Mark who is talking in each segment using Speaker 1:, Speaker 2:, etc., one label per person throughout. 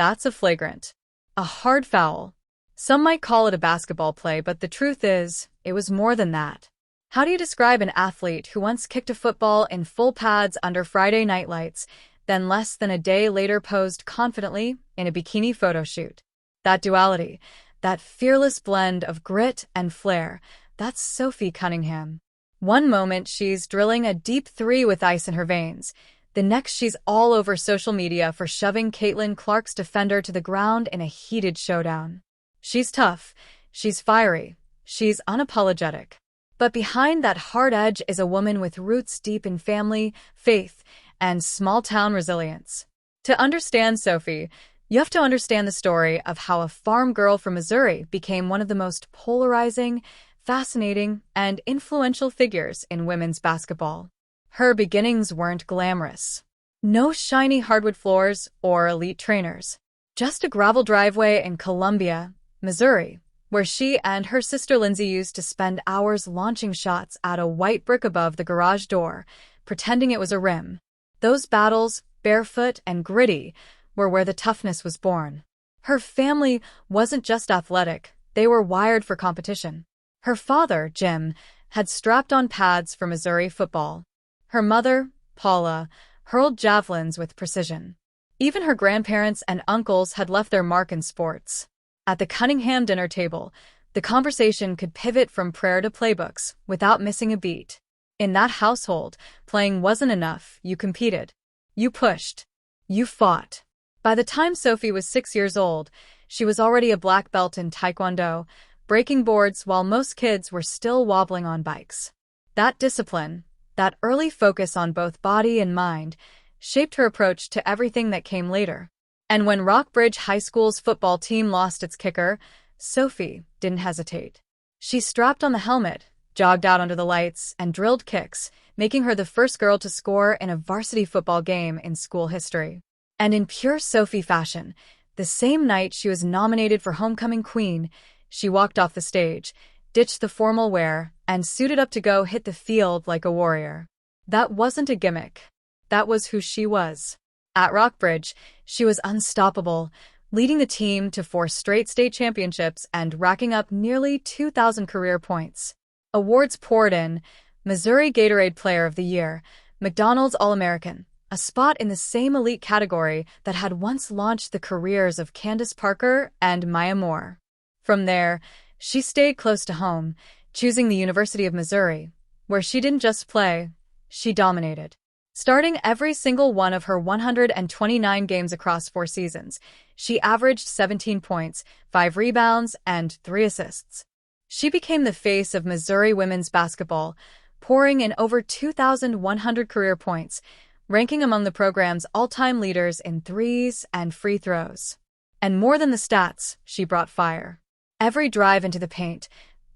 Speaker 1: That's a flagrant. A hard foul. Some might call it a basketball play, but the truth is, it was more than that. How do you describe an athlete who once kicked a football in full pads under Friday night lights, then less than a day later posed confidently in a bikini photo shoot? That duality, that fearless blend of grit and flair, that's Sophie Cunningham. One moment she's drilling a deep three with ice in her veins. The next she's all over social media for shoving Caitlin Clark's defender to the ground in a heated showdown. She's tough, she's fiery, she's unapologetic. But behind that hard edge is a woman with roots deep in family, faith, and small-town resilience. To understand Sophie, you have to understand the story of how a farm girl from Missouri became one of the most polarizing, fascinating, and influential figures in women's basketball. Her beginnings weren't glamorous. No shiny hardwood floors or elite trainers. Just a gravel driveway in Columbia, Missouri, where she and her sister Lindsay used to spend hours launching shots at a white brick above the garage door, pretending it was a rim. Those battles, barefoot and gritty, were where the toughness was born. Her family wasn't just athletic, they were wired for competition. Her father, Jim, had strapped on pads for Missouri football. Her mother, Paula, hurled javelins with precision. Even her grandparents and uncles had left their mark in sports. At the Cunningham dinner table, the conversation could pivot from prayer to playbooks without missing a beat. In that household, playing wasn't enough, you competed. You pushed. You fought. By the time Sophie was 6 years old, she was already a black belt in Taekwondo, breaking boards while most kids were still wobbling on bikes. That discipline, that early focus on both body and mind, shaped her approach to everything that came later. And when Rockbridge High School's football team lost its kicker, Sophie didn't hesitate. She strapped on the helmet, jogged out under the lights, and drilled kicks, making her the first girl to score in a varsity football game in school history. And in pure Sophie fashion, the same night she was nominated for Homecoming Queen, she walked off the stage, ditched the formal wear, and suited up to go hit the field like a warrior. That wasn't a gimmick. That was who she was. At Rockbridge, she was unstoppable, leading the team to 4 straight state championships and racking up nearly 2,000 career points. Awards poured in: Missouri Gatorade Player of the Year, McDonald's All-American, a spot in the same elite category that had once launched the careers of Candace Parker and Maya Moore. From there, she stayed close to home, choosing the University of Missouri, where she didn't just play, she dominated. Starting every single one of her 129 games across 4 seasons, she averaged 17 points, 5 rebounds, and 3 assists. She became the face of Missouri women's basketball, pouring in over 2,100 career points, ranking among the program's all-time leaders in threes and free throws. And more than the stats, she brought fire. Every drive into the paint,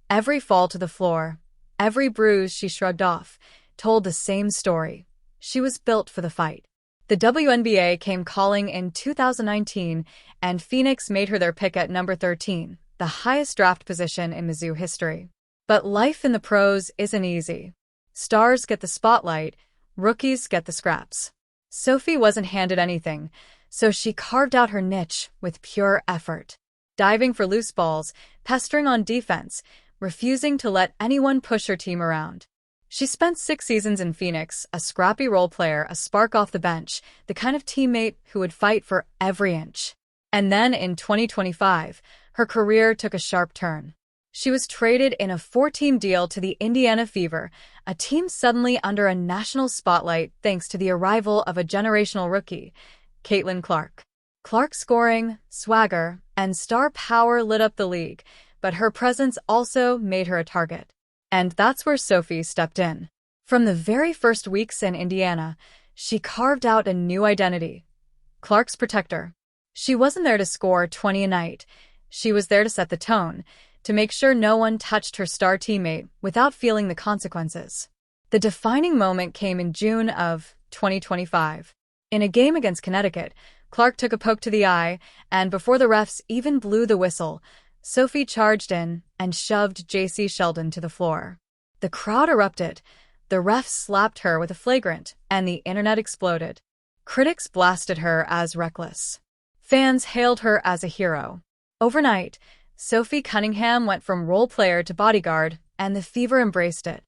Speaker 1: every fall to the floor, every bruise she shrugged off, told the same story. She was built for the fight. The WNBA came calling in 2019, and Phoenix made her their pick at number 13, the highest draft position in Mizzou history. But life in the pros isn't easy. Stars get the spotlight, rookies get the scraps. Sophie wasn't handed anything, so she carved out her niche with pure effort. Diving for loose balls, pestering on defense, refusing to let anyone push her team around. She spent 6 seasons in Phoenix, a scrappy role player, a spark off the bench, the kind of teammate who would fight for every inch. And then in 2025, her career took a sharp turn. She was traded in a 4-team deal to the Indiana Fever, a team suddenly under a national spotlight thanks to the arrival of a generational rookie, Caitlin Clark. Clark's scoring, swagger, and star power lit up the league, but her presence also made her a target. And that's where Sophie stepped in. From the very first weeks in Indiana, she carved out a new identity: Clark's protector. She wasn't there to score 20 a night. She was there to set the tone, to make sure no one touched her star teammate without feeling the consequences. The defining moment came in June of 2025. In a game against Connecticut, Clark took a poke to the eye, and before the refs even blew the whistle, Sophie charged in and shoved J.C. Sheldon to the floor. The crowd erupted, the refs slapped her with a flagrant, and the internet exploded. Critics blasted her as reckless. Fans hailed her as a hero. Overnight, Sophie Cunningham went from role player to bodyguard, and the fever embraced it.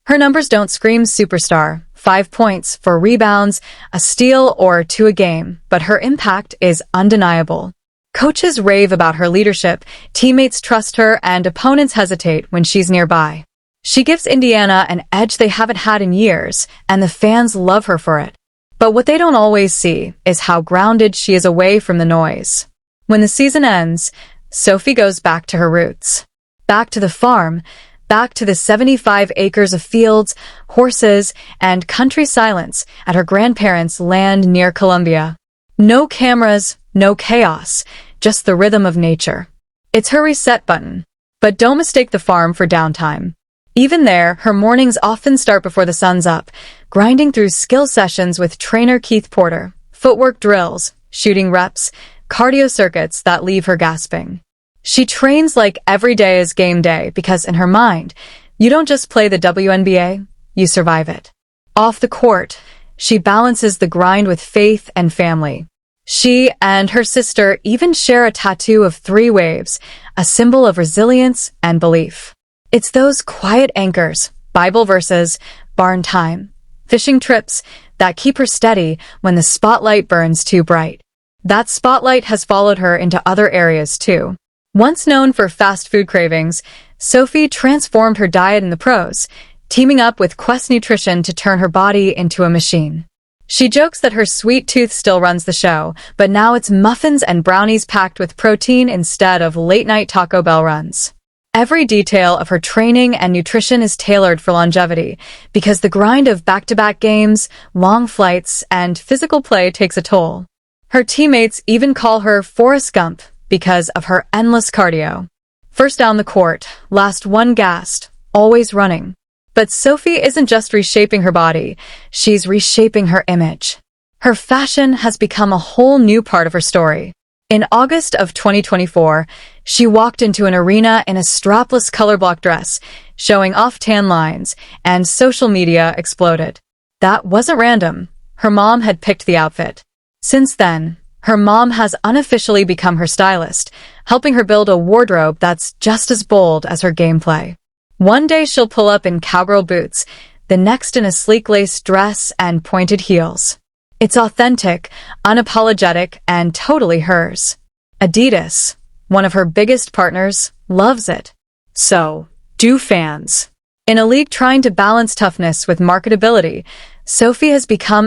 Speaker 1: Her numbers don't scream superstar, 5 points, 4 rebounds, a steal, or 2 a game, but her impact is undeniable. Coaches rave about her leadership, teammates trust her, and opponents hesitate when she's nearby. She gives Indiana an edge they haven't had in years, and the fans love her for it. But what they don't always see is how grounded she is away from the noise. When the season ends, Sophie goes back to her roots. Back to the farm, back to the 75 acres of fields, horses, and country silence at her grandparents' land near Columbia. No cameras, no chaos, just the rhythm of nature. It's her reset button. But don't mistake the farm for downtime. Even there, her mornings often start before the sun's up, grinding through skill sessions with trainer Keith Porter, footwork drills, shooting reps, cardio circuits that leave her gasping. She trains like every day is game day because in her mind, you don't just play the WNBA, you survive it. Off the court, she balances the grind with faith and family. She and her sister even share a tattoo of 3 waves, a symbol of resilience and belief. It's those quiet anchors, Bible verses, barn time, fishing trips, that keep her steady when the spotlight burns too bright. That spotlight has followed her into other areas too. Once known for fast food cravings, Sophie transformed her diet in the pros, teaming up with Quest Nutrition to turn her body into a machine. She jokes that her sweet tooth still runs the show, but now it's muffins and brownies packed with protein instead of late-night Taco Bell runs. Every detail of her training and nutrition is tailored for longevity, because the grind of back-to-back games, long flights, and physical play takes a toll. Her teammates even call her Forrest Gump because of her endless cardio. First down the court, last one gassed, always running. But Sophie isn't just reshaping her body, she's reshaping her image. Her fashion has become a whole new part of her story. In August of 2024, she walked into an arena in a strapless color block dress, showing off tan lines, and social media exploded. That wasn't random. Her mom had picked the outfit. Since then, her mom has unofficially become her stylist, helping her build a wardrobe that's just as bold as her gameplay. One day she'll pull up in cowgirl boots, the next in a sleek lace dress and pointed heels. It's authentic, unapologetic, and totally hers. Adidas, one of her biggest partners, loves it. So, do fans. In a league trying to balance toughness with marketability, Sophie has become